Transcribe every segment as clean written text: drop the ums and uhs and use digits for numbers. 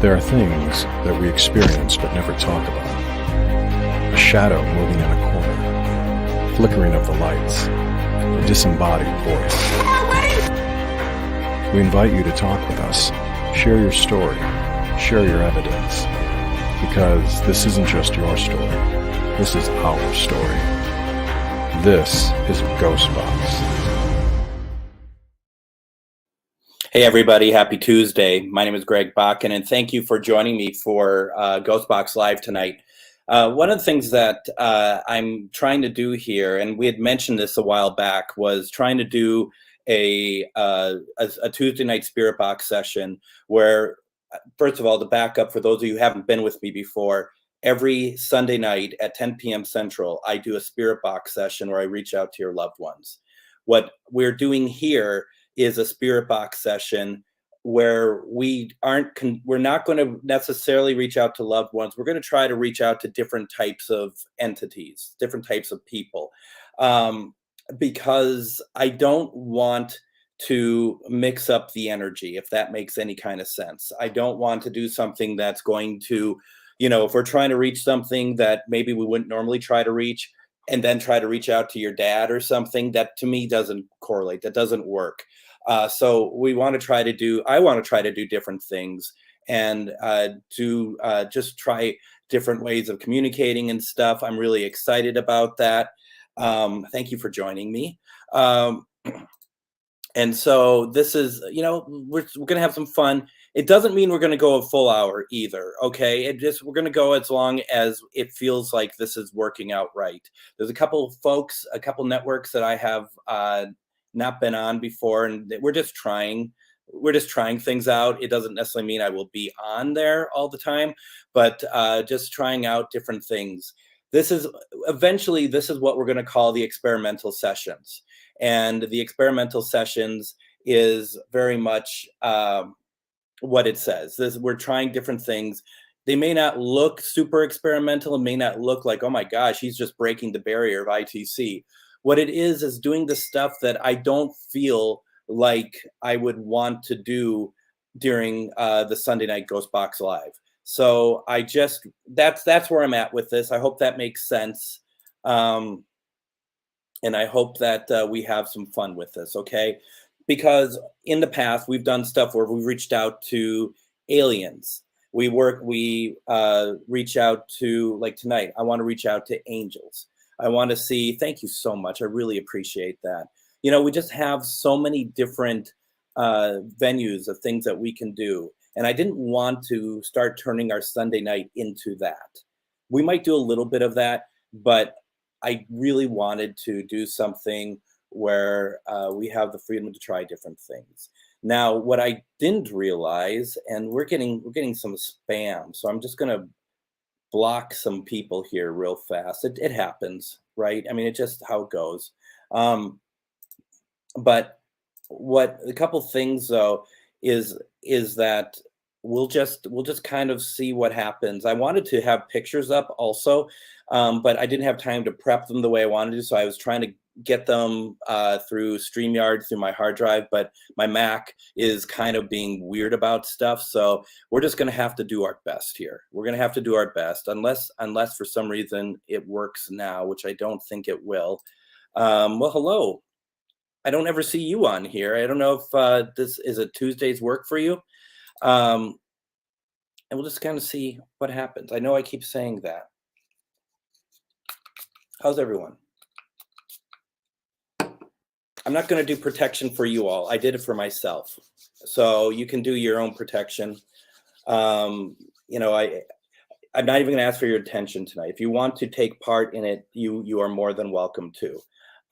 There are things that we experience but never talk about. A shadow moving in a corner, flickering of the lights, a disembodied voice. We invite you to talk with us, share your story, share your evidence, because this isn't just your story, this is our story. This is GhostBox. Hey everybody, happy Tuesday. My name is Greg Bakken, and thank you for joining me for GhostBox Live tonight. One of the things that I'm trying to do here, and we had mentioned this a while back, was trying to do a Tuesday night Spirit Box session where, first of all, to back up for those of you who haven't been with me before, every Sunday night at 10 p.m. Central, I do a Spirit Box session where I reach out to your loved ones. What we're doing here is a Spirit Box session where we're not going to necessarily reach out to loved ones. We're going to try to reach out to different types of entities, different types of people, because I don't want to mix up the energy, if that makes any kind of sense. I don't want to do something that's going to, if we're trying to reach something that maybe we wouldn't normally try to reach, and then try to reach out to your dad or something, that to me doesn't correlate. That doesn't work. So I want to try to do different things and just try different ways of communicating and stuff. I'm really excited about that. Thank you for joining me. And so this is, we're going to have some fun. It doesn't mean we're going to go a full hour either. Okay. We're going to go as long as it feels like this is working out right. There's a couple networks that I have, not been on before, and we're just trying things out. It doesn't necessarily mean I will be on there all the time, but just trying out different things. Eventually this is what we're going to call the experimental sessions. And the experimental sessions is very much what it says. We're trying different things. They may not look super experimental. It may not look like, oh my gosh, he's just breaking the barrier of ITC. What it is doing the stuff that I don't feel like I would want to do during the Sunday night GhostBox Live. So that's where I'm at with this. I hope that makes sense. And I hope that we have some fun with this, okay? Because in the past, we've done stuff where we reached out to aliens. We reach out to, like tonight, I want to reach out to angels. I want to see, thank you so much. I really appreciate that. We just have so many different venues of things that we can do. And I didn't want to start turning our Sunday night into that. We might do a little bit of that, but I really wanted to do something where we have the freedom to try different things. Now, what I didn't realize, and we're getting some spam, so I'm just going to block some people here real fast. It happens, right? I mean, it's just how it goes. But what a couple things though is that we'll just kind of see what happens. I wanted to have pictures up also, but I didn't have time to prep them the way I wanted to. So I was trying to get them through StreamYard, through my hard drive, but my Mac is kind of being weird about stuff. So we're just going to have to do our best here. We're going to have to do our best unless for some reason it works now, which I don't think it will. Well, hello. I don't ever see you on here. I don't know if this is a Tuesday's work for you. And we'll just kind of see what happens. I know I keep saying that. How's everyone? I'm not going to do protection for you all. I did it for myself. So you can do your own protection. I'm not even going to ask for your attention tonight. If you want to take part in it, you are more than welcome to.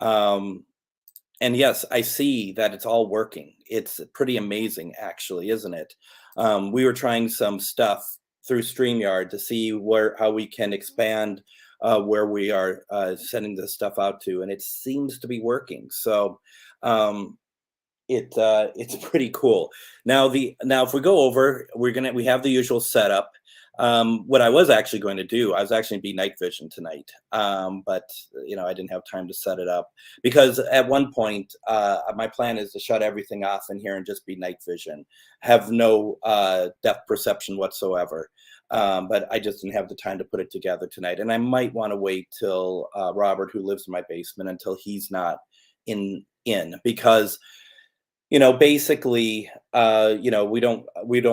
And yes, I see that it's all working. It's pretty amazing, actually, isn't it? We were trying some stuff through StreamYard to see how we can expand where we are sending this stuff out to, and it seems to be working. So it's pretty cool. Now if we go over, we have the usual setup. What I was actually going to do, I was actually going to be night vision tonight, but I didn't have time to set it up because at one point my plan is to shut everything off in here and just be night vision, have no depth perception whatsoever. But I just didn't have the time to put it together tonight, and I might want to wait till Robert, who lives in my basement, until he's not in because basically, we don't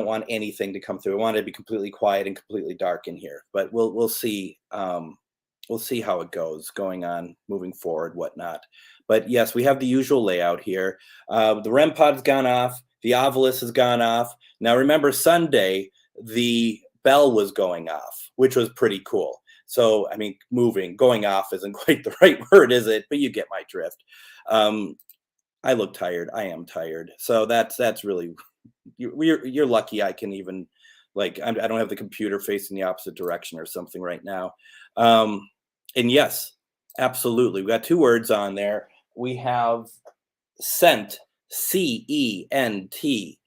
want anything to come through. We want it to be completely quiet and completely dark in here. But we'll see. We'll see how it goes going on, moving forward, whatnot. But yes, we have the usual layout here. The REM pod's gone off. The Ovilus has gone off. Now remember, Sunday the bell was going off, which was pretty cool. So I mean, going off isn't quite the right word, is it? But you get my drift. I look tired. I am tired. So that's really, you're lucky I can even, I don't have the computer facing the opposite direction or something right now. And yes, absolutely. We got two words on there. We have scent, C-E-N-T,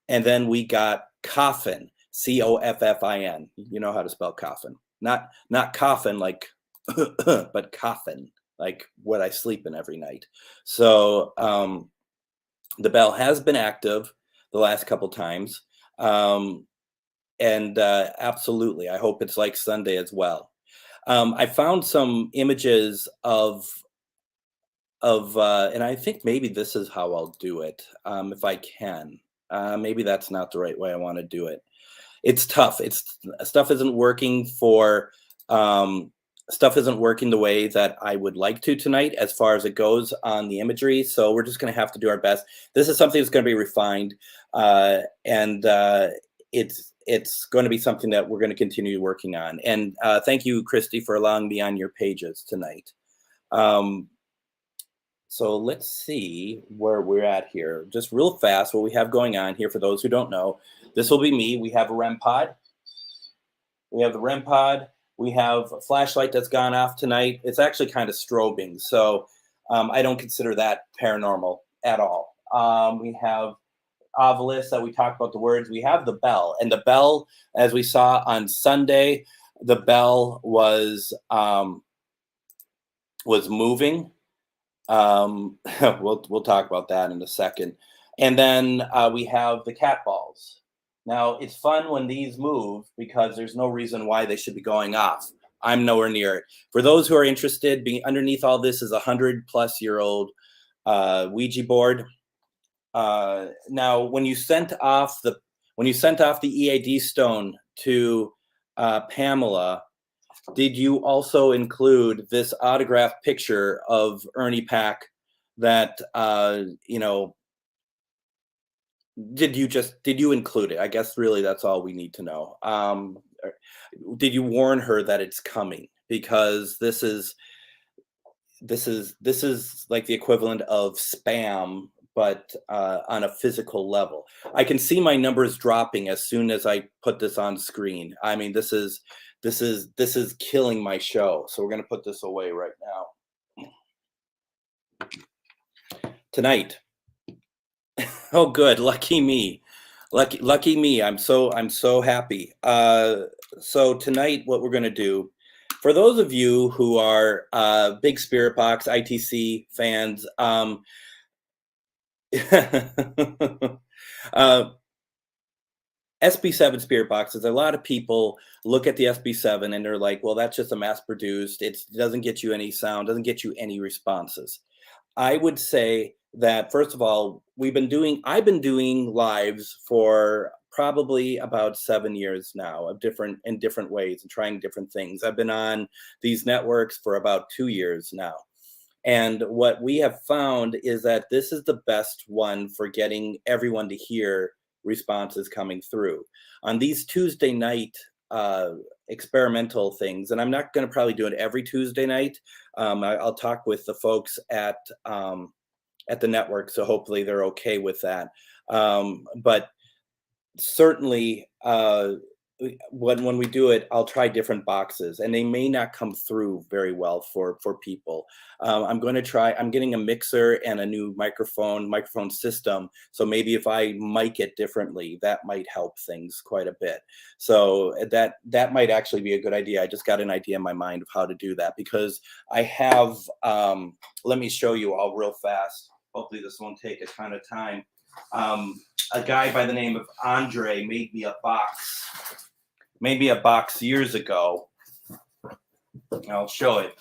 and then we got coffin, C-O-F-F-I-N. You know how to spell coffin. Not coffin like, but coffin, like what I sleep in every night. So the bell has been active the last couple times. And absolutely, I hope it's like Sunday as well. I found some images of and I think maybe this is how I'll do it, if I can. Maybe that's not the right way I want to do it. It's tough. Stuff isn't working the way that I would like to tonight as far as it goes on the imagery. So we're just going to have to do our best. This is something that's going to be refined, and it's going to be something that we're going to continue working on. And thank you, Christy, for allowing me on your pages tonight. So let's see where we're at here. Just real fast, what we have going on here, for those who don't know, this will be me. We have a REM pod. We have the REM pod. We have a flashlight that's gone off tonight. It's actually kind of strobing, so I don't consider that paranormal at all. We have Ovilus that we talked about the words. We have the bell, and the bell, as we saw on Sunday, the bell was moving. We'll talk about that in a second. And then we have the cat balls. Now, it's fun when these move because there's no reason why they should be going off. I'm nowhere near it. For those who are interested, being underneath all this is a 100-plus-year-old Ouija board. Now, when you sent off the EAD stone to Pamela, did you also include this autographed picture of Ernie Pack that did you include it? I guess really that's all we need to know. Did you warn her that it's coming? Because this is like the equivalent of spam, but on a physical level. I can see my numbers dropping as soon as I put this on screen. I mean, this is killing my show. So we're going to put this away right now. Tonight. Oh, good. Lucky me. Lucky me. I'm so happy. So tonight, what we're going to do, for those of you who are big Spirit Box ITC fans, SB7 Spirit Boxes, a lot of people look at the SB7 and they're like, well, that's just a mass produced. It doesn't get you any sound, doesn't get you any responses. I would say that, first of all, I've been doing lives for probably about 7 years now in different ways and trying different things. I've been on these networks for about 2 years now. And what we have found is that this is the best one for getting everyone to hear responses coming through. On these Tuesday night experimental things, and I'm not going to probably do it every Tuesday night. I'll talk with the folks at the network, so hopefully they're okay with that. But certainly when we do it, I'll try different boxes, and they may not come through very well for people. I'm going to try. I'm getting a mixer and a new microphone system. So maybe if I mic it differently, that might help things quite a bit. So that might actually be a good idea. I just got an idea in my mind of how to do that because I have. Let me show you all real fast. Hopefully, this won't take a ton of time. A guy by the name of Andre made me a box years ago. I'll show it.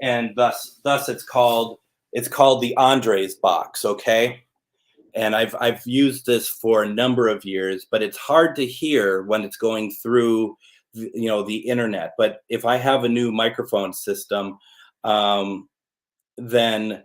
And thus it's called the Andres box, okay? And I've used this for a number of years, but it's hard to hear when it's going through the internet. But if I have a new microphone system, then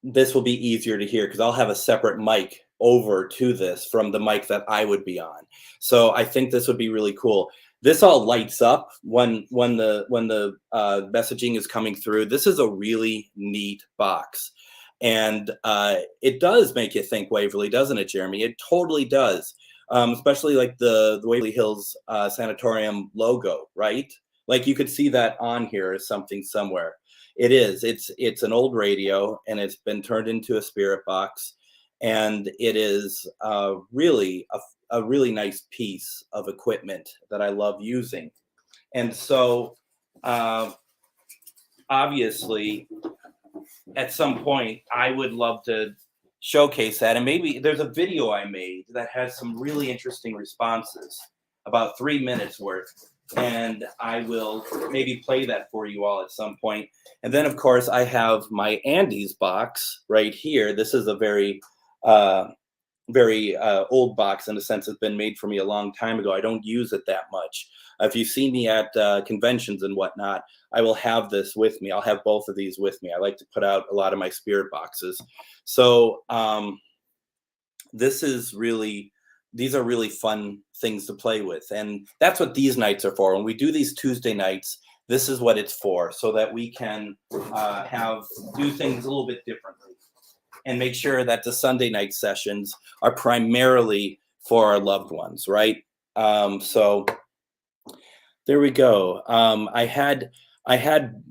this will be easier to hear because I'll have a separate mic over to this from the mic that I would be on. So I think this would be really cool. This all lights up when the messaging is coming through. This is a really neat box, and it does make you think Waverly, doesn't it, Jeremy? It totally does, especially like the Waverly Hills Sanatorium logo, right? Like you could see that on here as something somewhere. It is. It's an old radio, and it's been turned into a spirit box, and it is really a really nice piece of equipment that I love using. And so, obviously, at some point, I would love to showcase that. And maybe there's a video I made that has some really interesting responses, about 3 minutes worth. And I will maybe play that for you all at some point. And then, of course, I have my Andes box right here. This is a very old box in the sense it's been made for me a long time ago. I don't use it that much. If you see me at conventions and whatnot, I will have this with me. I'll have both of these with me. I like to put out a lot of my spirit boxes. So these are really fun things to play with. And that's what these nights are for. When we do these Tuesday nights, this is what it's for, so that we can do things a little bit differently and make sure that the Sunday night sessions are primarily for our loved ones, right? So there we go.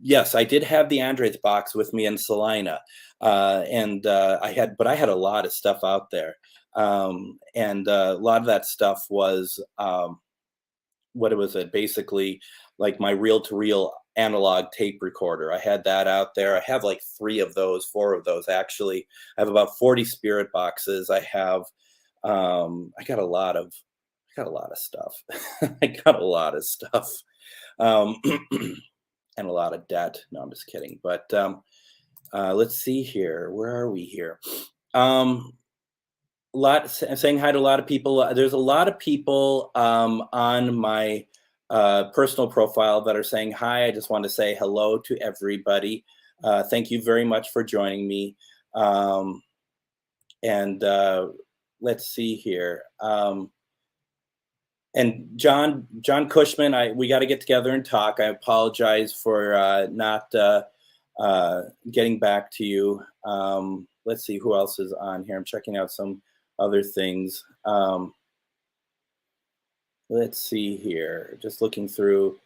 Yes, I did have the Andres box with me in Salina. I had a lot of stuff out there. And a lot of that stuff was, what was it? Basically like my reel-to-reel analog tape recorder. I had that out there. I have like 4 of those actually. I have about 40 spirit boxes. I got a lot of stuff. I got a lot of stuff. And a lot of debt. No, I'm just kidding. But let's see here. Where are we here? Saying hi to a lot of people. There's a lot of people on my personal profile that are saying hi. I just want to say hello to everybody. Thank you very much for joining me. Let's see here. And John Cushman, we got to get together and talk. I apologize for not getting back to you. Let's see who else is on here. I'm checking out some other things. Let's see here. Just looking through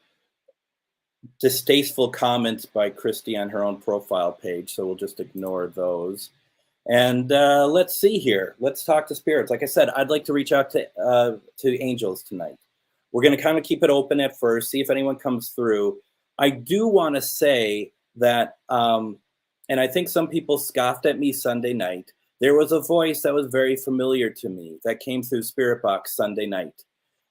distasteful comments by Christy on her own profile page, so we'll just ignore those. And let's see here. Let's talk to spirits. Like I said, I'd like to reach out to angels tonight. We're going to kind of keep it open at first, see if anyone comes through. I do want to say that, and I think some people scoffed at me Sunday night. There was a voice that was very familiar to me that came through Spirit Box Sunday night.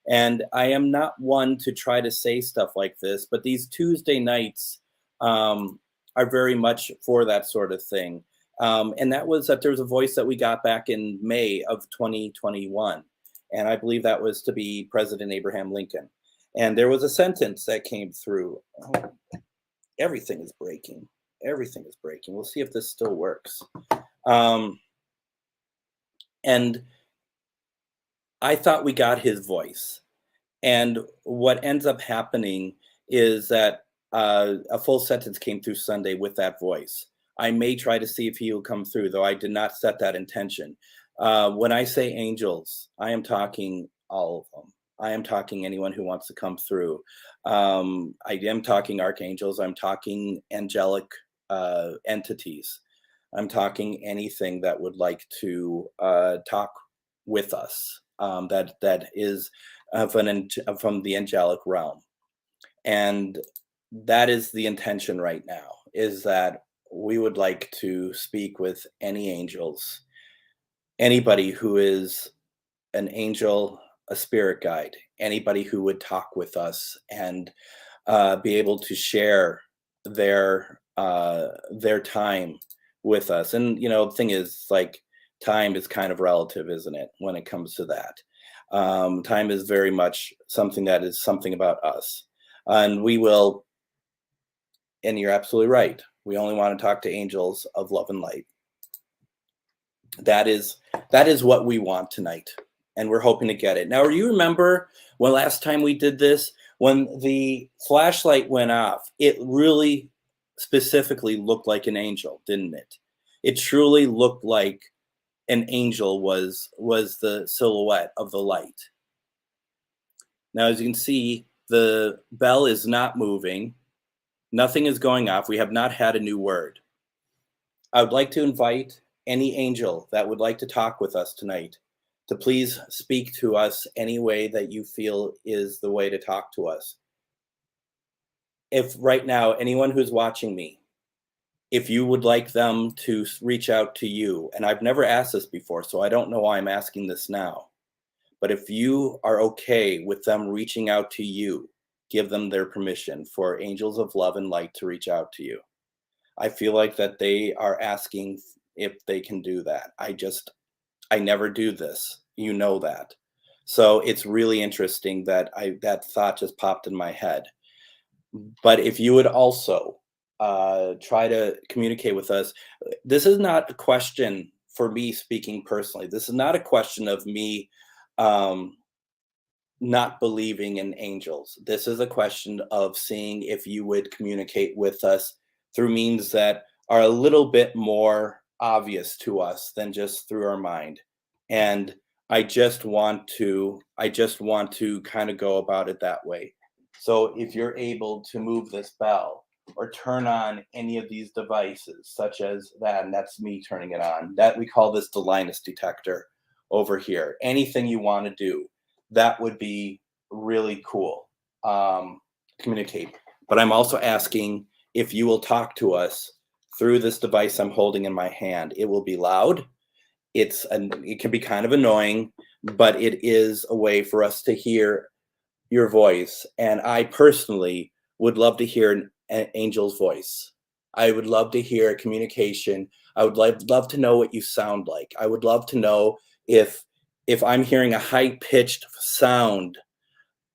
And I am not one to try to say stuff like this, but these Tuesday nights are very much for that sort of thing. And that was that there was a voice that we got back in May of 2021. And I believe that was to be President Abraham Lincoln. And there was a sentence that came through. Oh, everything is breaking. Everything is breaking. We'll see if this still works. And I thought we got his voice. And what ends up happening is that a full sentence came through Sunday with that voice. I may try to see if he will come through, though I did not set that intention. When I say angels, I am talking all of them. I am talking anyone who wants to come through. I am talking archangels. I'm talking angelic entities. I'm talking anything that would like to talk with us. That is from the angelic realm, and that is the intention right now. Is that we would like to speak with any angels, anybody who is an angel, a spirit guide, anybody who would talk with us and be able to share their time with us. And the thing is, like, time is kind of relative, isn't it? When it comes to that, time is very much something that is something about us, and we will. And you're absolutely right. We only want to talk to angels of love and light. That is what we want tonight, and we're hoping to get it. Now, you remember when last time we did this, when the flashlight went off, it really specifically looked like an angel, didn't it? It truly looked like an angel was the silhouette of the light. Now, as you can see, the bell is not moving. Nothing is going off. We have not had a new word. I would like to invite any angel that would like to talk with us tonight to please speak to us any way that you feel is the way to talk to us. If right now, anyone who's watching me, if you would like them to reach out to you, and I've never asked this before, so I don't know why I'm asking this now, but if you are okay with them reaching out to you, give them their permission for angels of love and light to reach out to you. I feel like that they are asking if they can do that. I never do this. You know that. So it's really interesting that that thought just popped in my head. But if you would also try to communicate with us, this is not a question for me speaking personally. This is not a question of me not believing in angels. This is a question of seeing if you would communicate with us through means that are a little bit more obvious to us than just through our mind. And I just want to kind of go about it that way. So if you're able to move this bell or turn on any of these devices, such as that, and that's me turning it on, that we call this the Linus detector over here. Anything you want to do, that would be really cool. Communicate. But I'm also asking if you will talk to us through this device I'm holding in my hand. It will be loud. It can be kind of annoying, but it is a way for us to hear your voice. And I personally would love to hear an angel's voice. I would love to hear communication. I would love to know what you sound like. I would love to know if I'm hearing a high-pitched sound,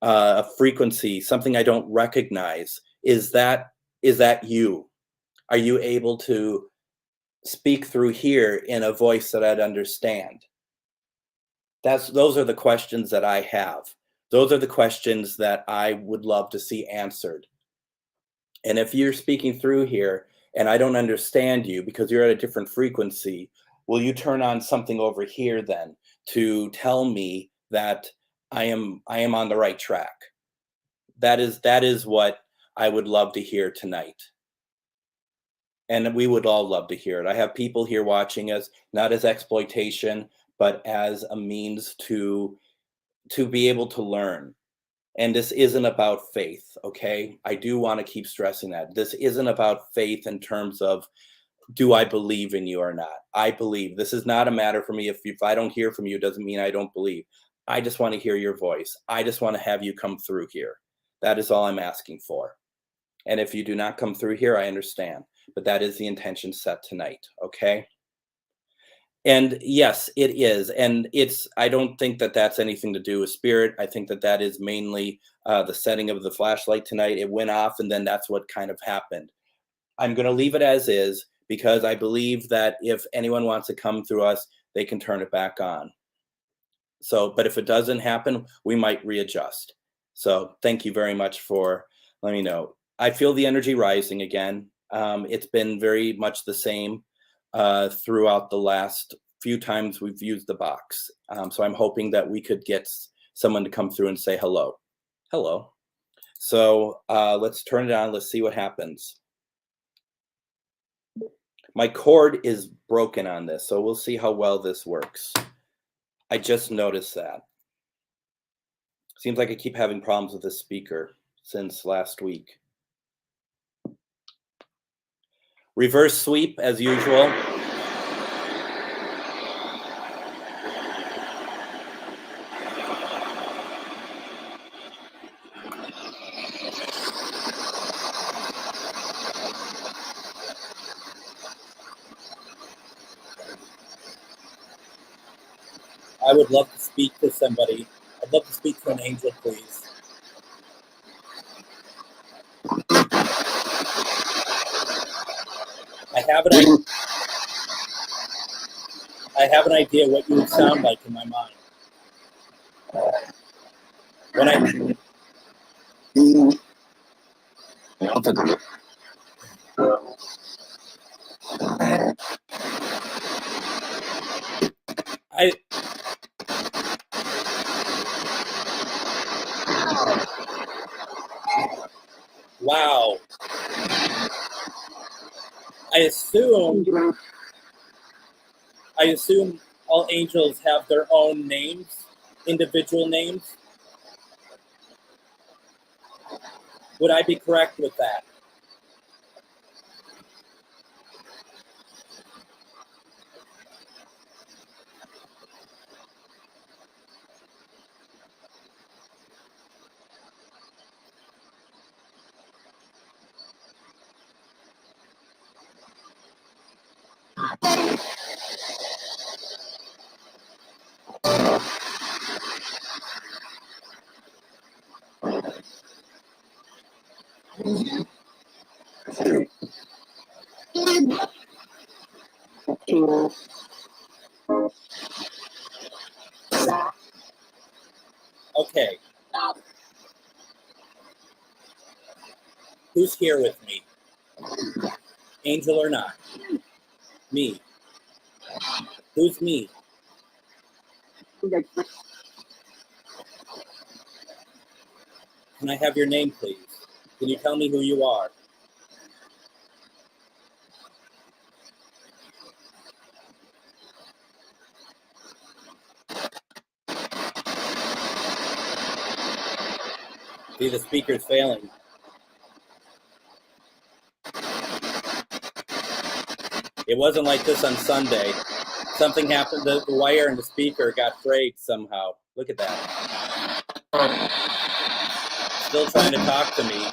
a frequency, something I don't recognize. Is that you? Are you able to speak through here in a voice that I'd understand? Those are the questions that I have. Those are the questions that I would love to see answered. And if you're speaking through here and I don't understand you because you're at a different frequency, will you turn on something over here then to tell me that I am on the right track? That is what I would love to hear tonight. And we would all love to hear it. I have people here watching us, not as exploitation, but as a means to be able to learn. And this isn't about faith, okay? I do want to keep stressing that. This isn't about faith in terms of, do I believe in you or not? I believe. This is not a matter for me. If I don't hear from you, it doesn't mean I don't believe. I just want to hear your voice. I just want to have you come through here. That is all I'm asking for. And if you do not come through here, I understand. But that is the intention set tonight, okay? And yes, it is. And I don't think that that's anything to do with spirit. I think that that is mainly the setting of the flashlight tonight. It went off, and then that's what kind of happened. I'm going to leave it as is because I believe that if anyone wants to come through us, they can turn it back on. So, but if it doesn't happen, we might readjust. So thank you very much for letting me know. I feel the energy rising again. It's been very much the same throughout the last few times we've used the box. So I'm hoping that we could get someone to come through and say hello. Hello. So let's turn it on. Let's see what happens. My cord is broken on this, so we'll see how well this works. I just noticed that. Seems like I keep having problems with this speaker since last week. Reverse sweep as usual. I would love to speak to somebody. I'd love to speak to an angel, please. I have an idea what you would sound like in my mind. When wow. I assume all angels have their own names, individual names. Would I be correct with that? Okay. Who's here with me? Angel or not? Me. Who's me? Can I have your name, please? Can you tell me who you are? See, the speaker's failing. It wasn't like this on Sunday. Something happened, the wire and the speaker got frayed somehow. Look at that. Still trying to talk to me.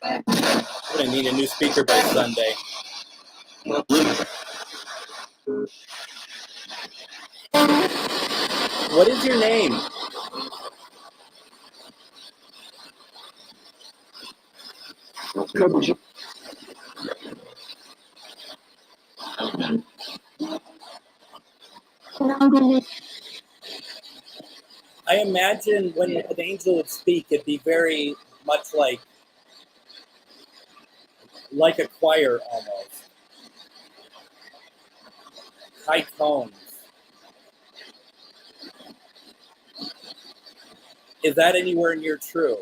I'm gonna need a new speaker by Sunday. What is your name? I imagine when an angel would speak, it'd be very much like a choir almost. High tones. Is that anywhere near true?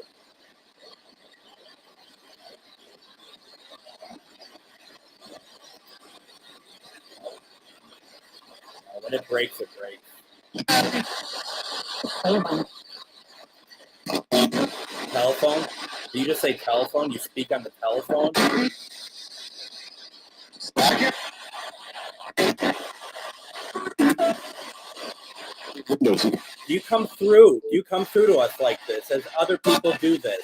When it breaks, it breaks. Telephone? Do you just say telephone? You speak on the telephone? Do you come through? Do you come through to us like this, as other people do this?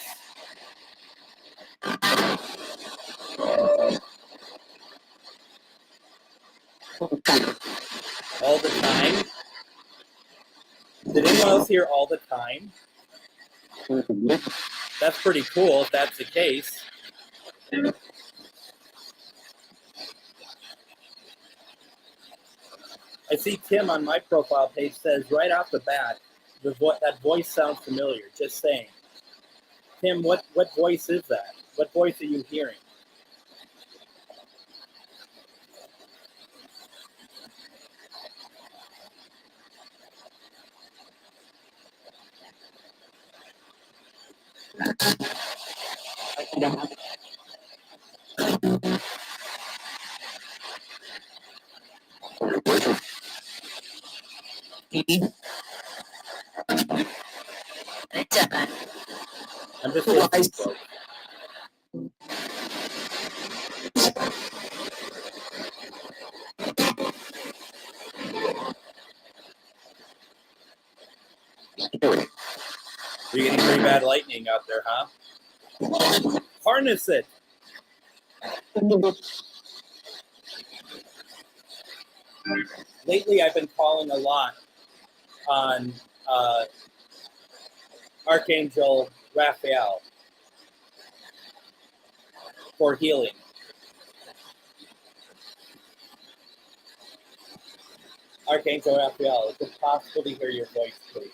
All the time? Did anyone else hear all the time? That's pretty cool if that's the case. I see Tim on my profile page says right off the bat, that voice sounds familiar. Just saying. Tim, what voice is that? What voice are you hearing? I'm just listening, folks. You're getting pretty bad lightning out there, huh? Harness it. Lately, I've been calling a lot on Archangel Raphael for healing. Archangel Raphael, is it possible to hear your voice, please?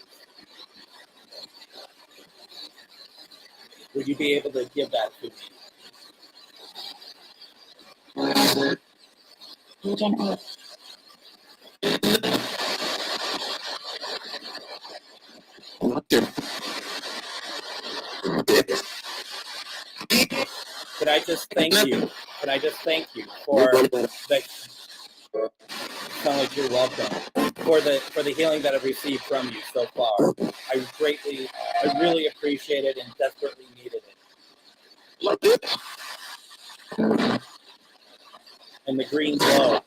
Would you be able to give that to me? Could I just thank you? Could I just thank you for the? Sound like you're welcome for the healing that I've received from you so far. I really appreciate it and desperately needed it. And the green glow.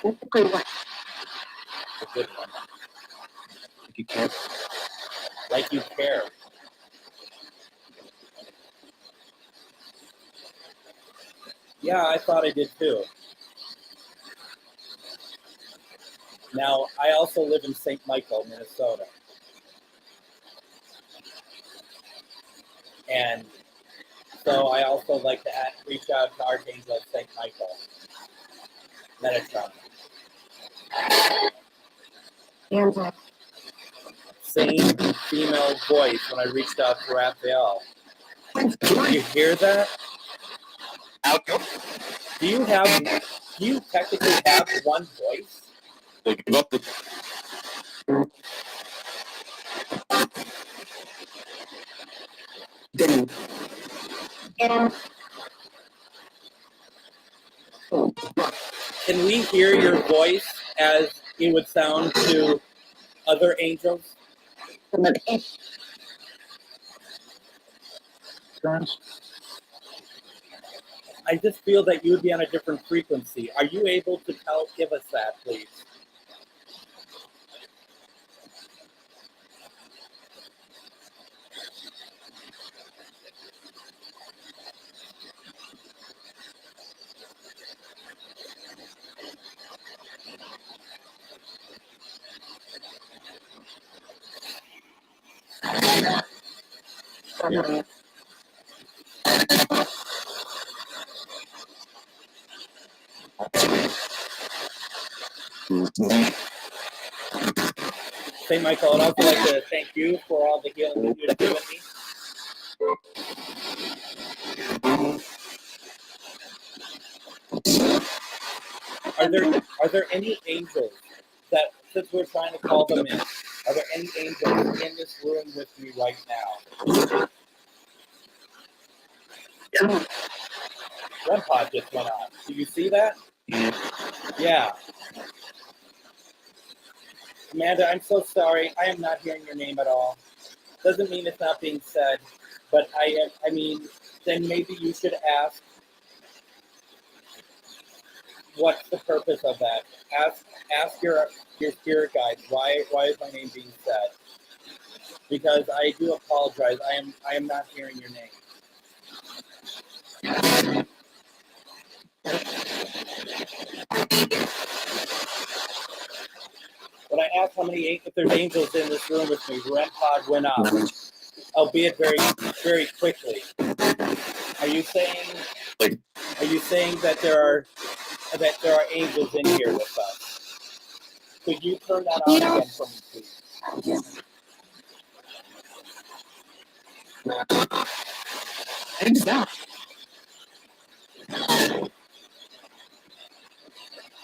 A good one. Like you care. Like you care. Yeah, I thought I did too. Now, I also live in St. Michael, Minnesota. And so I also like to reach out to Archangel St. Michael. Metatron. Same female voice when I reached out to Raphael. Do you hear that? Do you technically have one voice? Can we hear your voice as it would sound to other angels? I just feel that you would be on a different frequency. Are you able to give us that, please? Yeah. St. Michael, I'd also like to thank you for all the healing that you've given me. Are there any angels that, since we're trying to call them in, are there any angels in this room with me right now? One pod just went on. Do you see that? Yeah. Amanda, I'm so sorry. I am not hearing your name at all. Doesn't mean it's not being said, but I mean, then maybe you should ask, what's the purpose of that? Ask your spirit guides, why is my name being said? Because I do apologize. I am not hearing your name. When I asked if there's angels in this room with me, REM pod went up, albeit very, very quickly. Are you saying that there are angels in here with us? Could you turn that on again for me, please?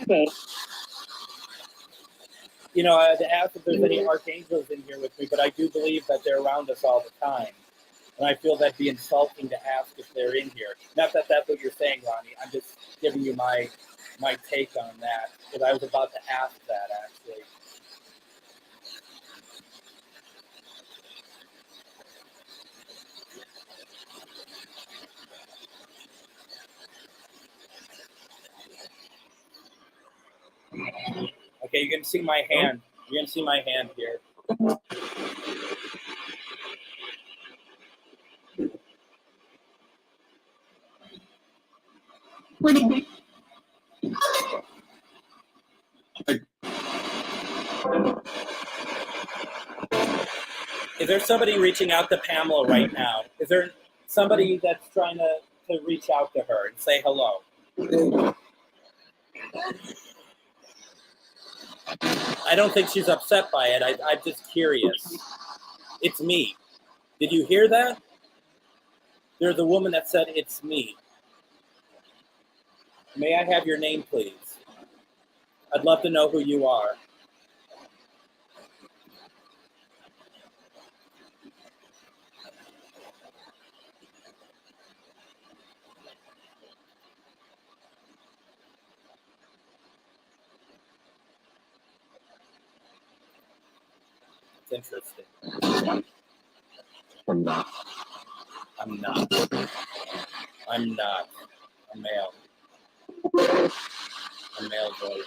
Okay. You know, I had asked if there's any archangels in here with me, but I do believe that they're around us all the time. And I feel that'd be insulting to ask if they're in here. Not that that's what you're saying, Ronnie. I'm just giving you my take on that, because I was about to ask that, actually. Okay, you can see my hand. You can see my hand here. Is there somebody reaching out to Pamela right now? Is there somebody that's trying to reach out to her and say hello? I don't think she's upset by it. I'm just curious. It's me. Did you hear that? There's a woman that said, it's me. May I have your name, please? I'd love to know who you are. It's interesting. I'm not. I'm not. I'm not a male. A male voice.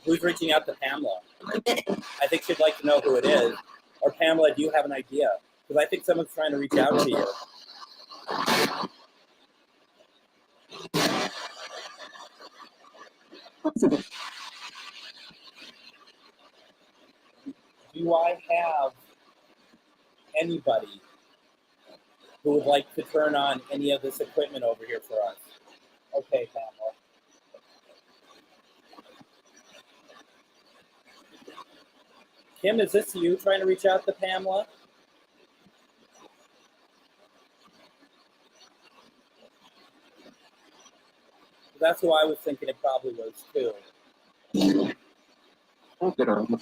Who's reaching out to Pamela? I think she'd like to know who it is. Or Pamela, do you have an idea? Because I think someone's trying to reach out to you. Do I have anybody who would like to turn on any of this equipment over here for us? Okay, Pamela. Kim, is this you trying to reach out to Pamela? That's who I was thinking it probably was too. I'll get on.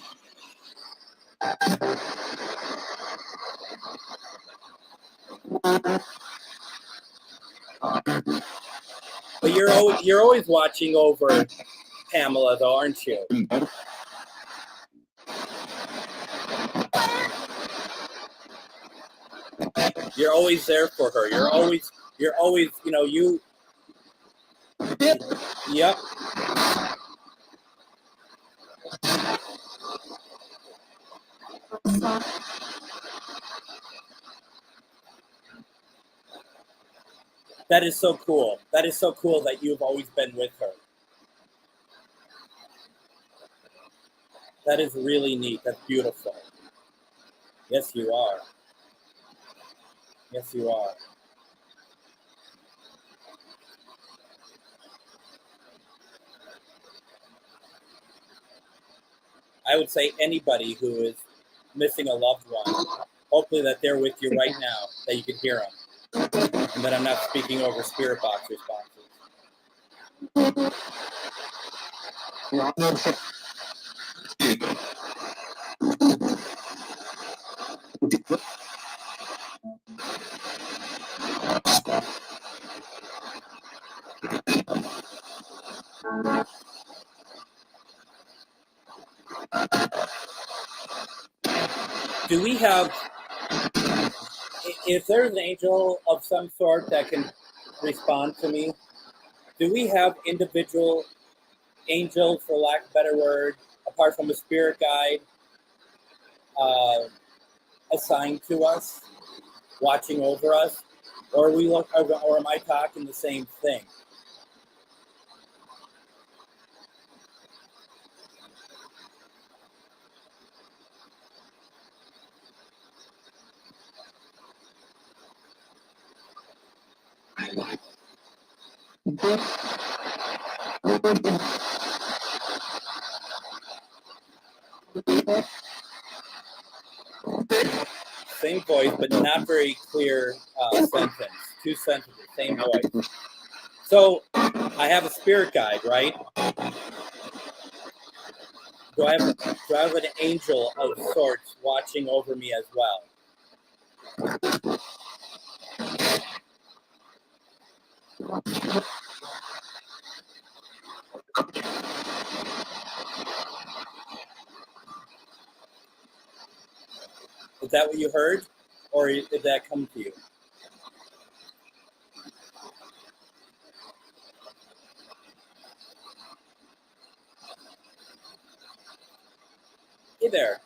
But you're always watching over Pamela, though, aren't you? You're always there for her. You're always, you know, you. Yep. That is so cool. That is so cool that you've always been with her. That is really neat. That's beautiful. Yes, you are. Yes, you are. I would say anybody who is missing a loved one, hopefully that they're with you right now, that you can hear them, and that I'm not speaking over spirit box responses. Do we have, if there's an angel of some sort that can respond to me, do we have individual angels, for lack of a better word, apart from a spirit guide, assigned to us, watching over us, or am I talking the same thing? Same voice, but not very clear sentence. Two sentences, same voice. So I have a spirit guide, right? Do I have an angel of sorts watching over me as well? Is that what you heard? Or did that come to you? Hey there.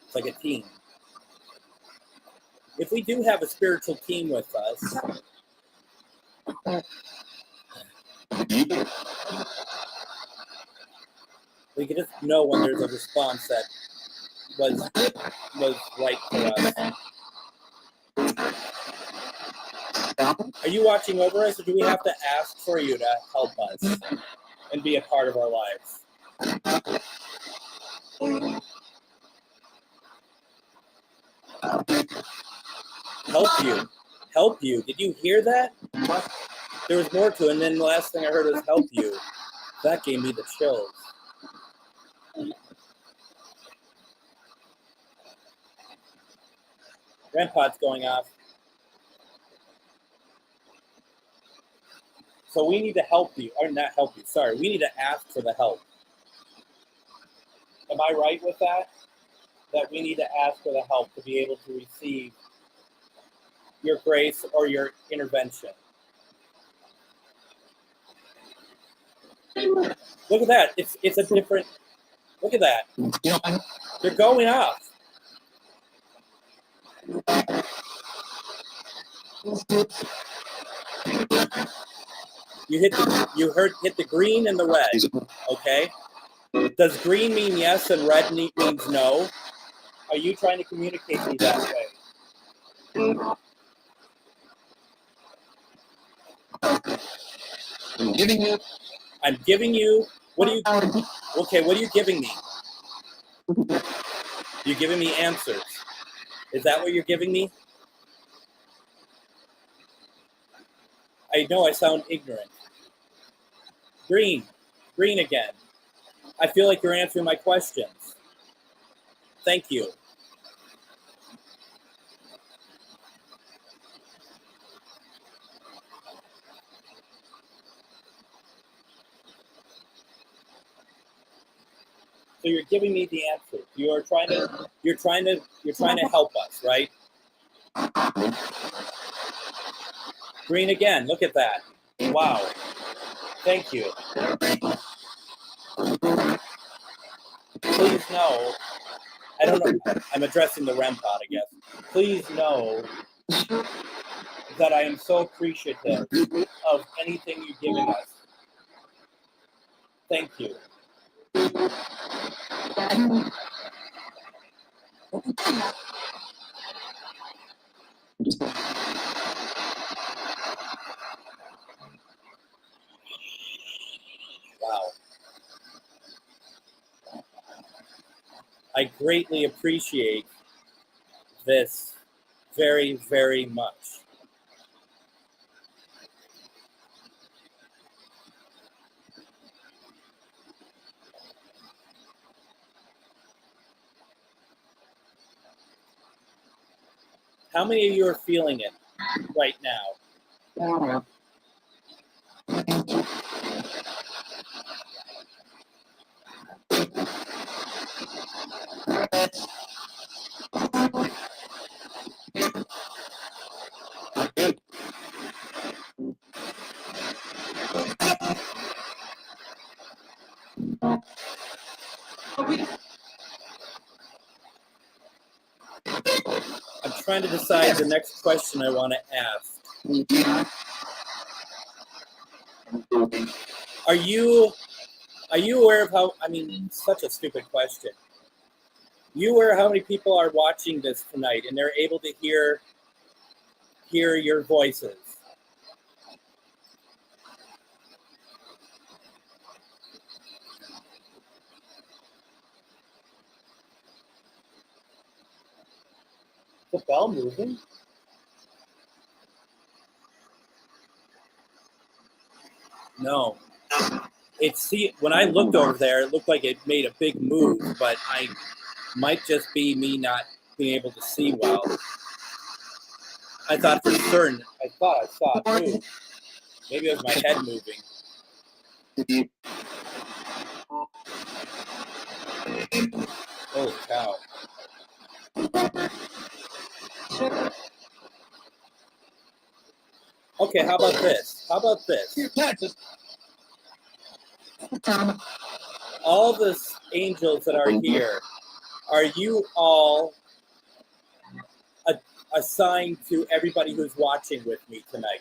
It's like a team. If we do have a spiritual team with us, we can just know when there's a response that was right for us. Are you watching over us, or do we have to ask for you to help us and be a part of our lives? Help you. Did you hear that? There was more to it, and then the last thing I heard was help you. That gave me the chills. Grandpa's going off. So we need to help you, or not help you, sorry. We need to ask for the help. Am I right with that? That we need to ask for the help to be able to receive your grace or your intervention. Look at that. It's a different, look at that. They're going off. You hit the green and the red. Okay? Does green mean yes and red means no? Are you trying to communicate me that way? I'm giving you. What are you giving me? You're giving me answers. Is that what you're giving me? I know I sound ignorant. Green again. I feel like you're answering my questions. Thank you. So you're giving me the answer. You're trying to help us, right? Green again. Look at that. Wow. Thank you. Please know. I don't know. I'm addressing the REM pod, I guess. Please know that I am so appreciative of anything you're giving us. Thank you. Wow. I greatly appreciate this very, very much. How many of you are feeling it right now? I'm trying to decide the next question I want to ask. Are you aware of how, such a stupid question. You aware of how many people are watching this tonight and they're able to hear your voices? The bell moving? No. When I looked over there, it looked like it made a big move, but I might just be me not being able to see well. I thought for certain, I saw it move. Maybe it was my head moving. Holy cow. Okay, how about this? All the angels that are here, are you all assigned to everybody who's watching with me tonight?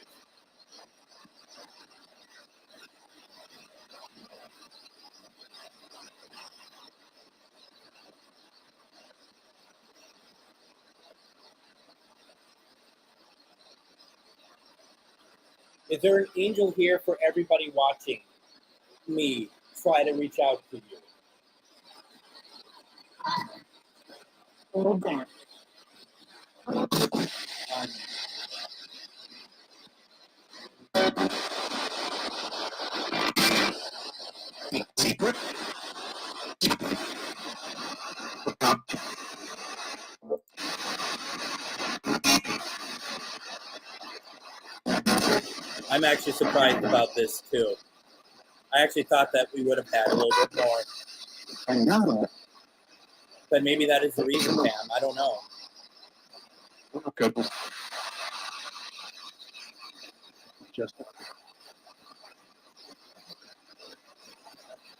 Is there an angel here for everybody watching me try to reach out to you? I'm actually surprised about this too. I actually thought that we would have had a little bit more. But maybe that is the reason, Pam. I don't know. Okay.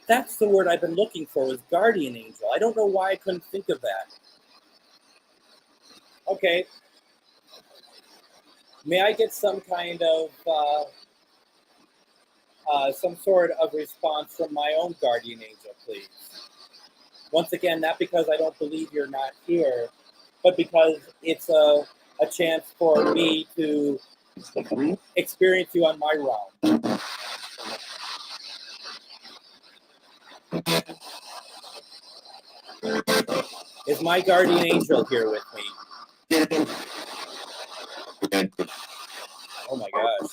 That's the word I've been looking for, was guardian angel. I don't know why I couldn't think of that. Okay. May I get some kind of, some sort of response from my own guardian angel, please? Once again, not because I don't believe you're not here, but because it's a chance for me to experience you on my realm. Is my guardian angel here with me? Oh my gosh.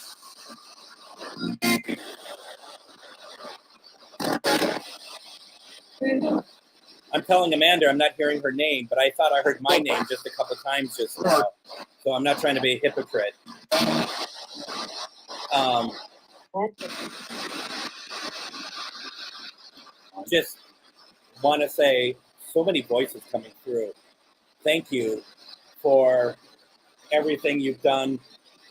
I'm telling Amanda I'm not hearing her name, but I thought I heard my name just a couple times just now. So I'm not trying to be a hypocrite. Just want to say, so many voices coming through. Thank you for everything you've done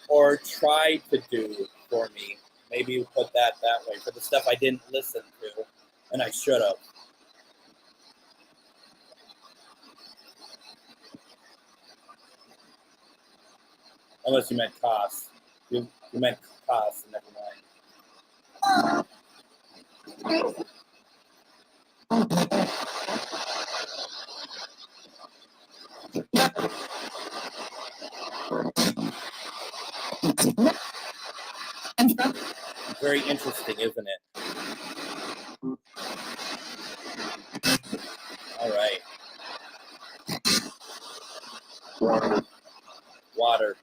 or tried to do for me. Maybe you put that way, for the stuff I didn't listen to, and I should have. Unless you meant cost. You meant cost, never mind. Very interesting, isn't it? All right. Water.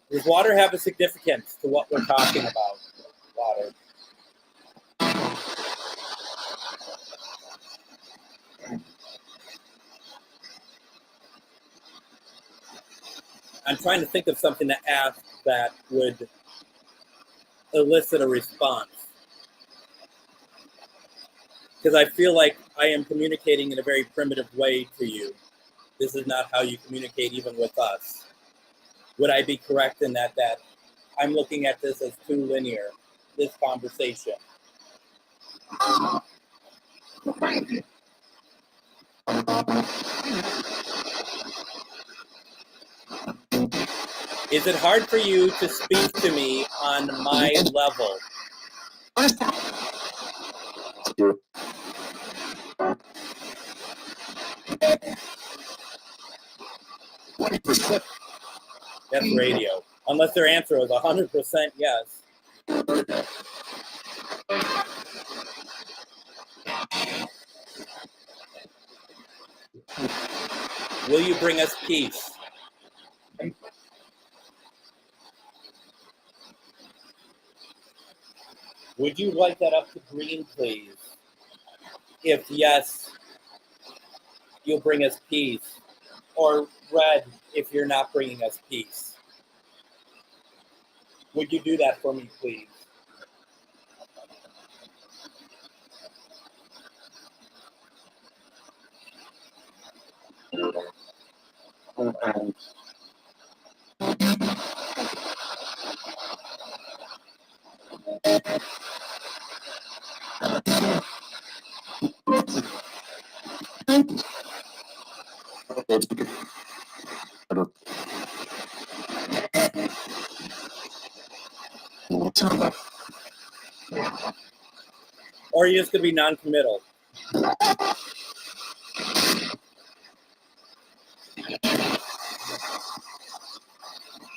Does water have a significance to what we're talking about? Water. I'm trying to think of something to ask that would elicit a response. Because I feel like I am communicating in a very primitive way to you. This is not how you communicate even with us. Would I be correct in that I'm looking at this as too linear, this conversation? Is it hard for you to speak to me on my level? That's radio. Unless their answer was 100% yes. Will you bring us peace? Would you light that up to green, please? If yes, you'll bring us peace. Or red, if you're not bringing us peace. Would you do that for me, please? Or are you just going to be non-committal?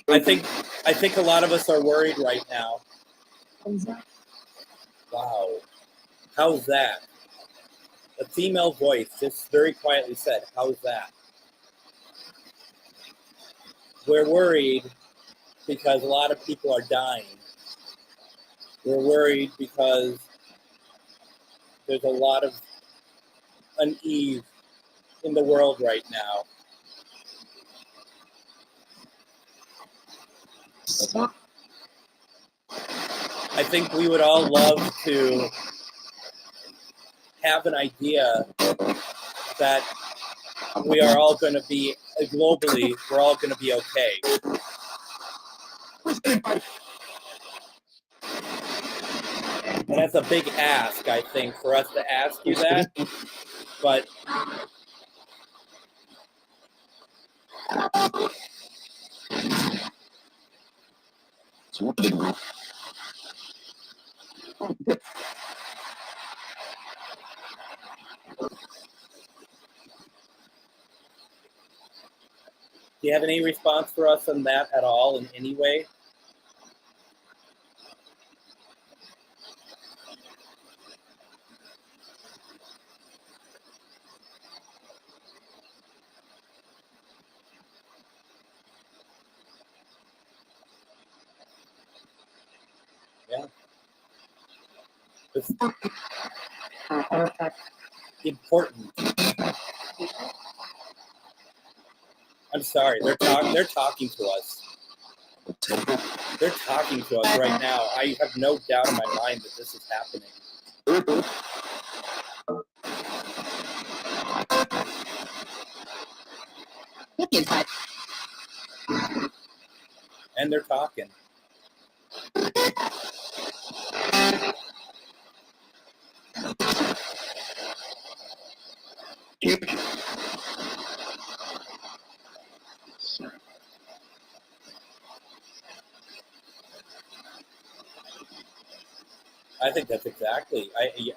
I think a lot of us are worried right now. Wow. How's that? A female voice just very quietly said, how's that? We're worried because a lot of people are dying. We're worried because there's a lot of unease in the world right now. I think we would all love to have an idea that we are all going to be, globally, we're all going to be okay. And that's a big ask, I think, for us to ask you that. But do you have any response for us on that at all in any way? Yeah. It's important. I'm sorry, they're talking to us. They're talking to us right now. I have no doubt in my mind that this is happening. And they're talking. I think that's exactly.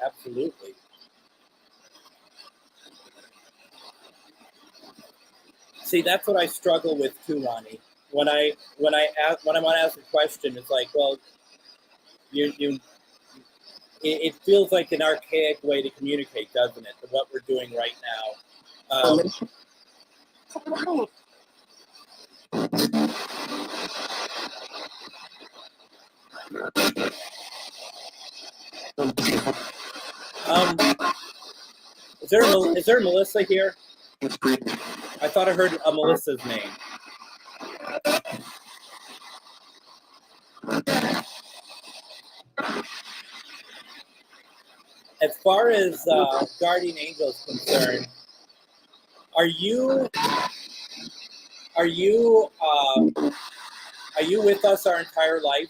Absolutely. See, that's what I struggle with too, Ronnie. When I want to ask a question, it's like, well, it feels like an archaic way to communicate, doesn't it? What we're doing right now. Is there a Melissa here? I thought I heard a Melissa's name. As far as guardian angel is concerned, are you with us our entire life?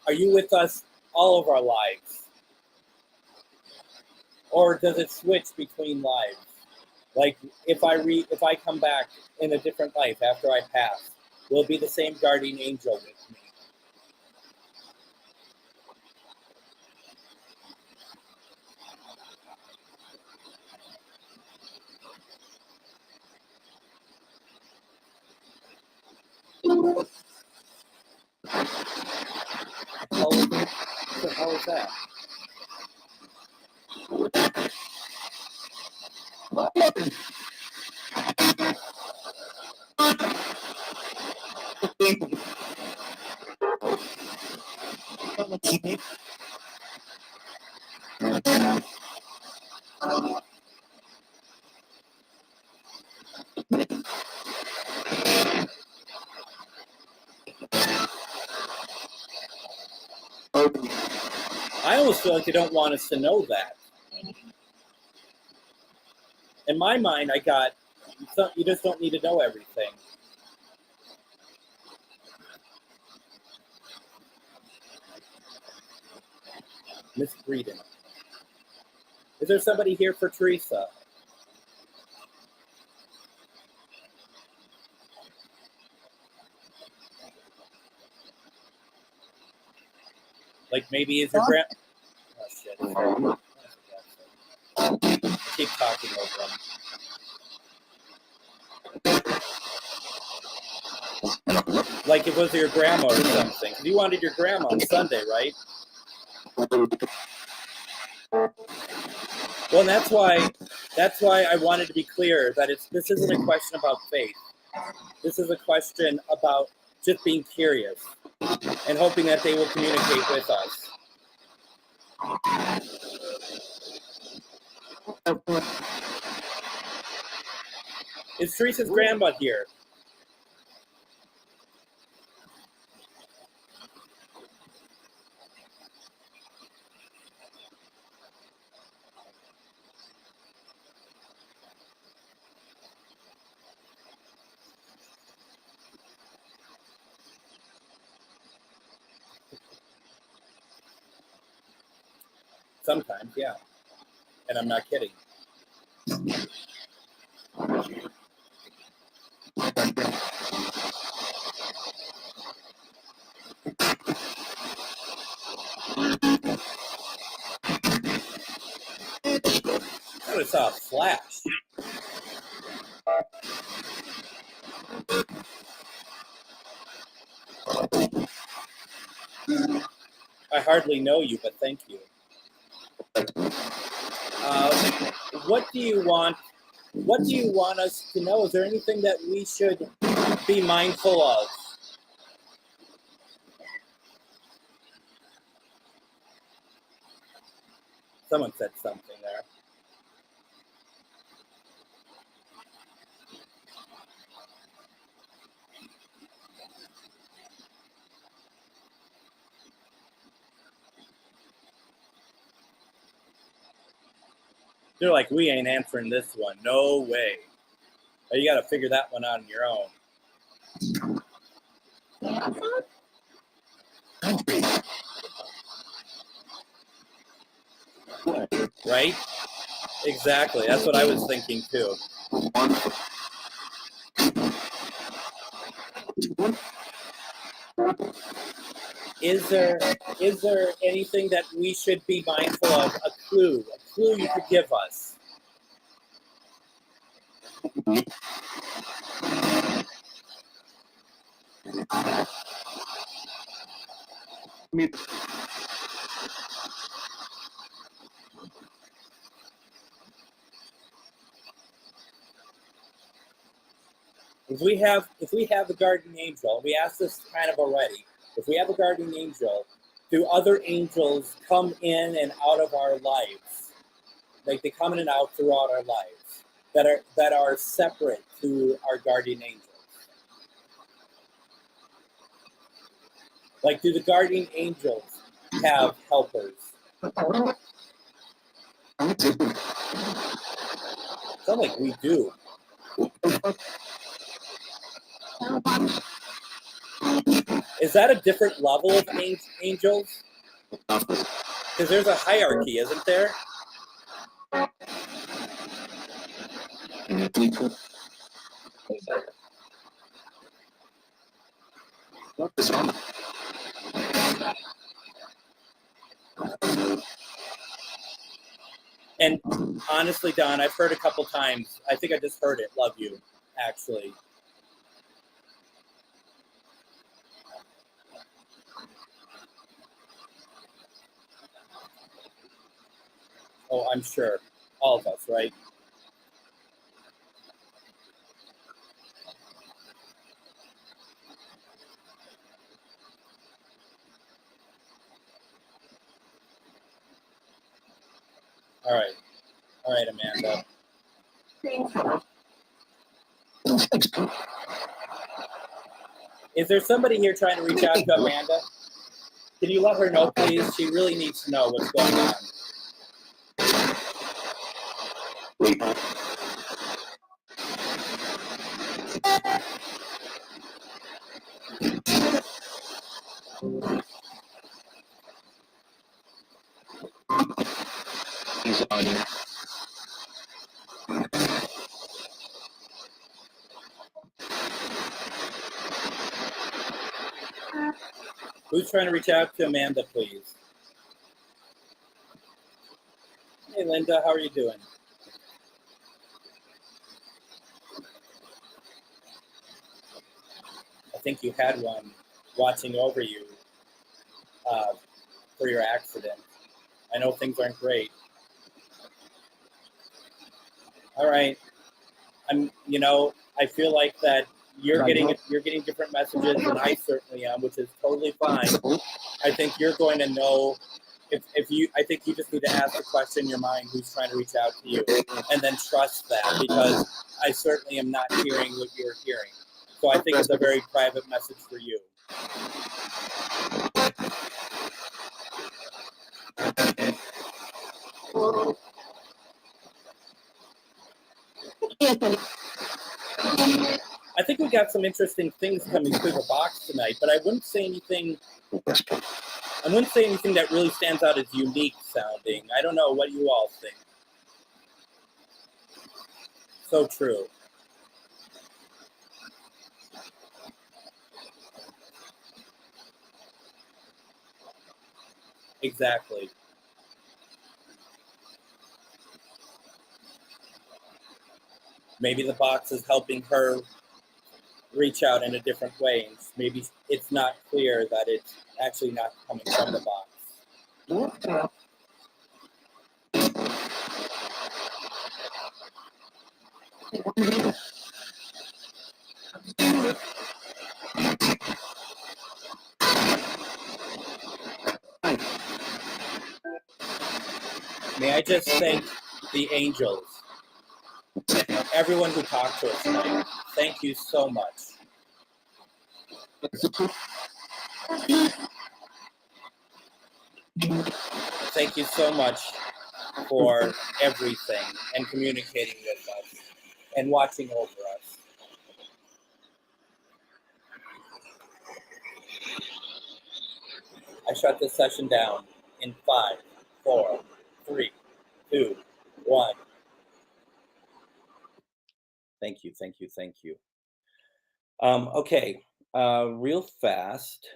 Are you with us all of our lives? Or does it switch between lives? Like if I come back in a different life after I pass, will it be the same guardian angel with me? How is that? I almost feel like they don't want us to know that. In my mind, I got, you just don't need to know everything. Miss Breeden. Is there somebody here for Teresa? Like maybe is your grand... Oh, shit. I keep talking over them. Like it was your grandma or something. Because you wanted your grandma on Sunday, right? Well, and that's why I wanted to be clear that this isn't a question about faith. This is a question about just being curious and hoping that they will communicate with us. Is Teresa's grandma here? Sometimes, yeah. And I'm not kidding. I just saw a flash. I hardly know you, but thank you. What do you want? What do you want us to know? Is there anything that we should be mindful of? Someone said something there. They're like, we ain't answering this one. No way. Oh, you got to figure that one out on your own. Right? Exactly. That's what I was thinking too. Is there anything that we should be mindful of? A clue you could give us? If we have a guardian angel, we asked this kind of already. If we have a guardian angel, do other angels come in and out of our lives? Like they come in and out throughout our lives that are separate to our guardian angels. Like, do the guardian angels have helpers? Sounds like we do. Is that a different level of angels? Because there's a hierarchy, isn't there? And honestly, Don, I've heard a couple times. I think I just heard it. Love you, actually. Oh, I'm sure. All of us, right? All right, Amanda. Is there somebody here trying to reach out to Amanda? Can you let her know, please? She really needs to know what's going on. Who's trying to reach out to Amanda, please? Hey, Linda, how are you doing? I think you had one watching over you for your accident. I know things aren't great. All right. I feel like that you're getting different messages than I certainly am, which is totally fine. I think you're going to know I think you just need to ask the question in your mind who's trying to reach out to you, and then trust that, because I certainly am not hearing what you're hearing. So I think it's a very private message for you. I think we got some interesting things coming through the box tonight, but I wouldn't say anything that really stands out as unique sounding. I don't know what you all think. So true. Exactly. Maybe the box is helping her reach out in a different way. Maybe it's not clear that it's actually not coming from the box. May I just thank the angels, everyone who talked to us tonight. Thank you so much. Thank you so much for everything and communicating with us and watching over us. I shut this session down in 5, 4, 3, 2, 1. Thank you, thank you, thank you. Okay, real fast.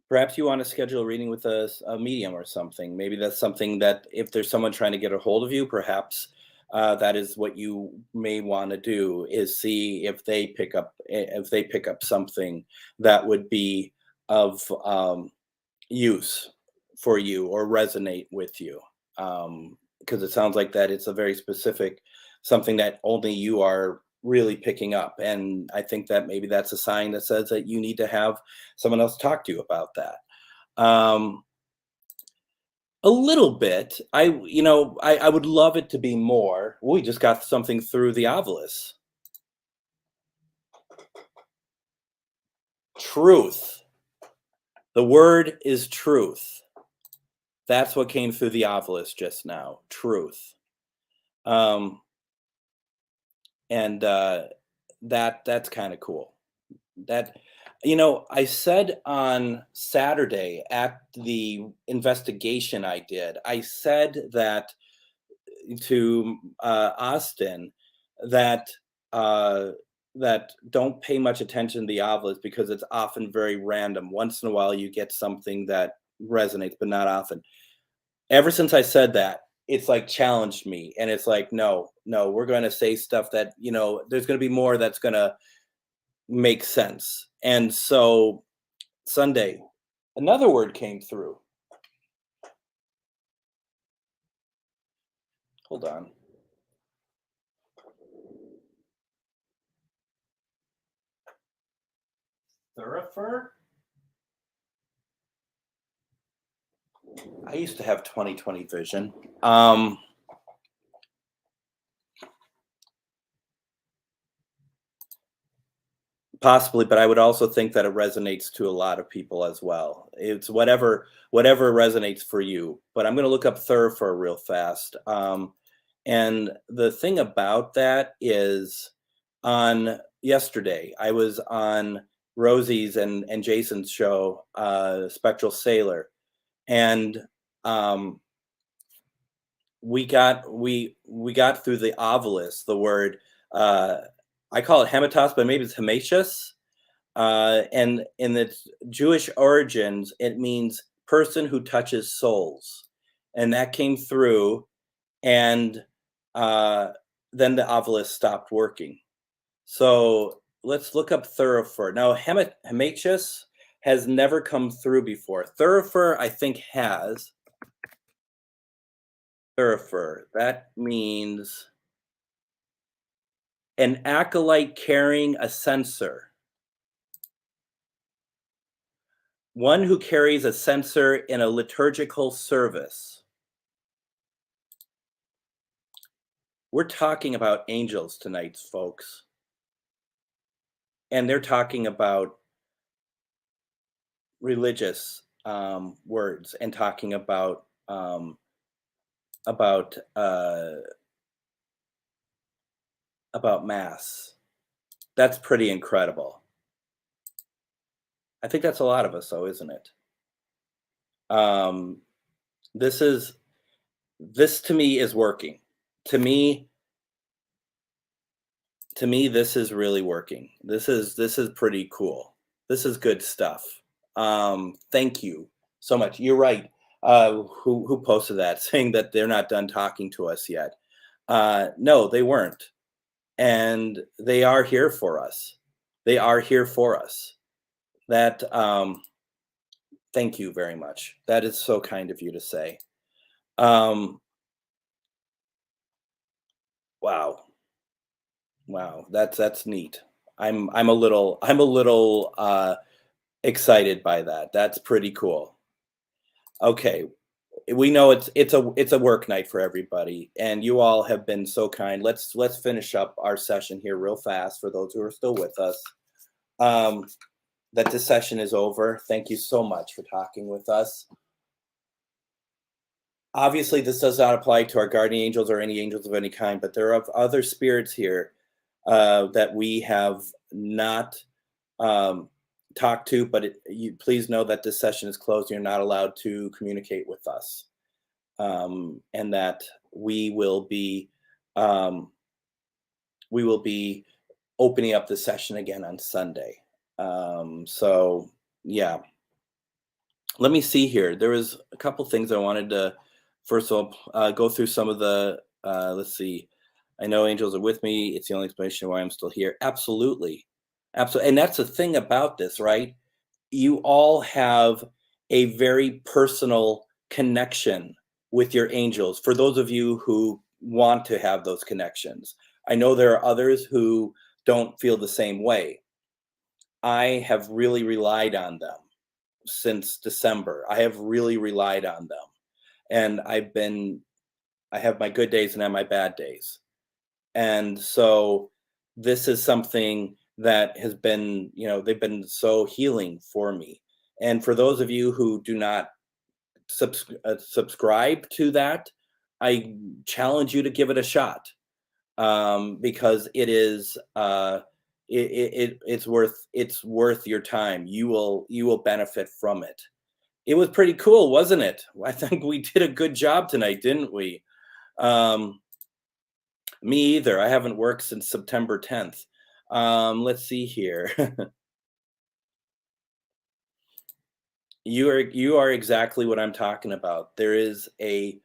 Perhaps you want to schedule a reading with a medium or something. Maybe that's something that if there's someone trying to get a hold of you, perhaps that is what you may want to do, is see if they pick up something that would be of use for you or resonate with you. Because it sounds like that it's a very specific something that only you are really picking up, and I think that maybe that's a sign that says that you need to have someone else talk to you about that. A little bit. I would love it to be more. We just got something through the Ovilus. Truth. The word is truth. That's what came through the Ovilus just now. Truth. And that's kind of cool. That, I said on Saturday at the investigation I did, I said that to Austin that that don't pay much attention to the Ovilus because it's often very random. Once in a while you get something that resonates, but not often. Ever since I said that, it's like challenged me, and it's like, no, we're going to say stuff that, there's going to be more that's going to make sense. And so Sunday, another word came through. Hold on. Thurifer? I used to have 20/20 vision. Possibly, but I would also think that it resonates to a lot of people as well. It's whatever resonates for you. But I'm going to look up Thurifer real fast. And the thing about that is, on yesterday, I was on Rosie's and Jason's show, Spectral Sailor, and we got through the ovilus, the word, I call it hematos, but maybe it's hematius. And in its Jewish origins, it means person who touches souls, and that came through. And then the ovilus stopped working. So let's look up Thurifer. Now, hematius has never come through before. Thurifer, I think, has. Thurifer, that means an acolyte carrying a censer. One who carries a censer in a liturgical service. We're talking about angels tonight, folks. And they're talking about religious words, and talking about mass. That's pretty incredible. I think that's a lot of us, though, isn't it? This to me is working. To me, this is really working. This is pretty cool. This is good stuff. Thank you so much. You're right. Who posted that, saying that they're not done talking to us yet? No, they weren't. And they are here for us. They are here for us. That, thank you very much. That is so kind of you to say. Wow. That's neat. I'm a little excited by that. That's pretty cool. Okay. We know it's a work night for everybody, and you all have been so kind. Let's finish up our session here real fast for those who are still with us. That this session is over. Thank you so much for talking with us. Obviously, this does not apply to our guardian angels or any angels of any kind, but there are other spirits here that we have not talked to. But please know that this session is closed. You're not allowed to communicate with us, and that we will be opening up the session again on Sunday. So yeah, let me see here. There was a couple things I wanted to, first of all, go through some of the, let's see. I know angels are with me. It's the only explanation why I'm still here. Absolutely. Absolutely. And that's the thing about this, right? You all have a very personal connection with your angels. For those of you who want to have those connections, I know there are others who don't feel the same way. I have really relied on them since December. I have really relied on them. And I have my good days and I have my bad days. And so this is something that has been, they've been so healing for me. And for those of you who do not subscribe to that, I challenge you to give it a shot, because it is, it's worth your time. You will benefit from it. It was pretty cool, wasn't it? I think we did a good job tonight, didn't we? Me either. I haven't worked since September 10th. Let's see here. You are exactly what I'm talking about. There is a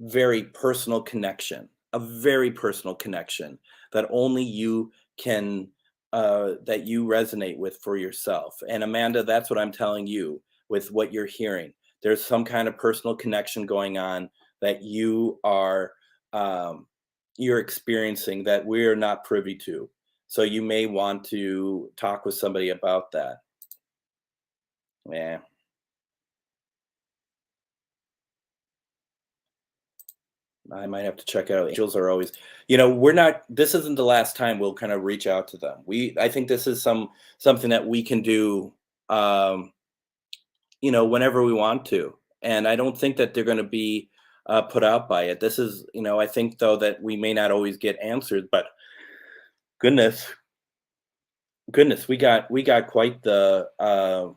very personal connection, that only you can, that you resonate with for yourself. And Amanda, that's what I'm telling you with what you're hearing. There's some kind of personal connection going on that you are, you're experiencing that we're not privy to. So you may want to talk with somebody about that. Yeah. I might have to check it out. Angels are always, you know, we're not. This isn't the last time we'll kind of reach out to them. I think this is something that we can do, um, you know, whenever we want to, and I don't think that they're going to be put out by it. This is, you know, I think though that we may not always get answers, but goodness, goodness, we got quite the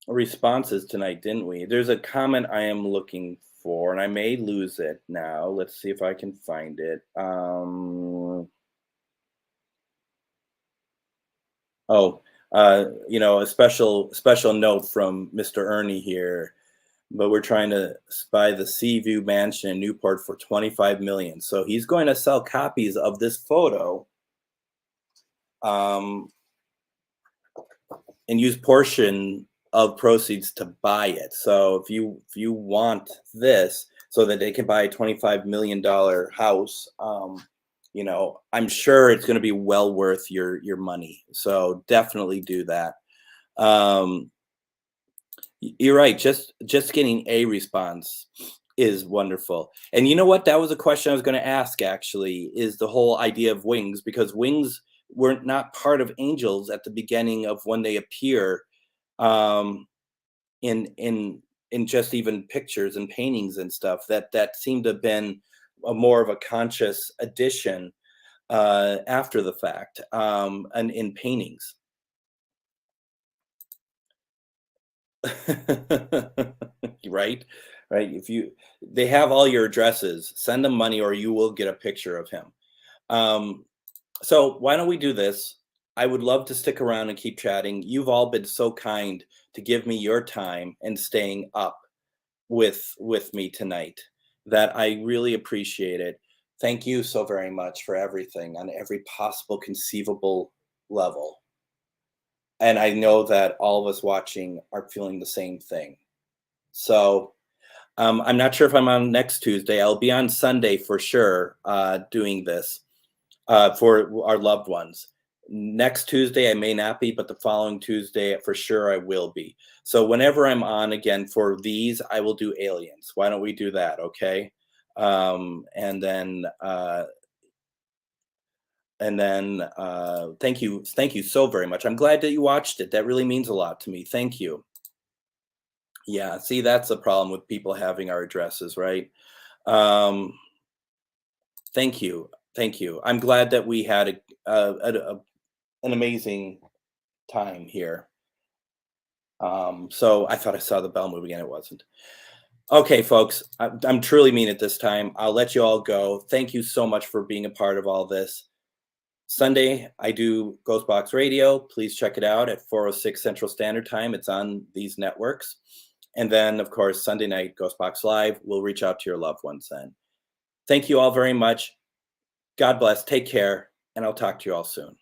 responses tonight, didn't we? There's a comment I am looking for, and I may lose it now. Let's see if I can find it. Oh, you know, a special note from Mr. Ernie here. But we're trying to buy the Sea View Mansion in Newport for 25 million. So he's going to sell copies of this photo, um, and use portion of proceeds to buy it. So if you want this so that they can buy a $25 million house, you know, I'm sure it's going to be well worth your money. So definitely do that. You're right. Just getting a response is wonderful. And you know what? That was a question I was going to ask actually, is the whole idea of wings, because wings were not part of angels at the beginning of when they appear, um in just even pictures and paintings and stuff. That seemed to have been a more of a conscious addition after the fact, and in paintings. Right, right. If you They have all your addresses, send them money or you will get a picture of him. um so why don't we do this? I would love to stick around and keep chatting. You've all been so kind to give me your time and staying up with me tonight, that I really appreciate it. Thank you so very much for everything on every possible conceivable level. And I know that all of us watching are feeling the same thing. So I'm not sure if I'm on next Tuesday. I'll be on Sunday for sure, doing this for our loved ones. Next Tuesday, I may not be, but the following Tuesday, for sure, I will be. So whenever I'm on again for these, I will do aliens. Why don't we do that? Okay. And then, thank you so very much. I'm glad that you watched it. That really means a lot to me. Thank you. Yeah, see, that's the problem with people having our addresses, right? Um, thank you, thank you. I'm glad that we had an amazing time here. So I thought I saw the bell moving and it wasn't. Okay, folks, I'm truly mean it this time. I'll let you all go. Thank you so much for being a part of all this. Sunday, I do GhostBox Radio. Please check it out at 4:06 Central Standard Time. It's on these networks. And then, of course, Sunday night, GhostBox Live. We'll reach out to your loved ones then. Thank you all very much. God bless. Take care. And I'll talk to you all soon.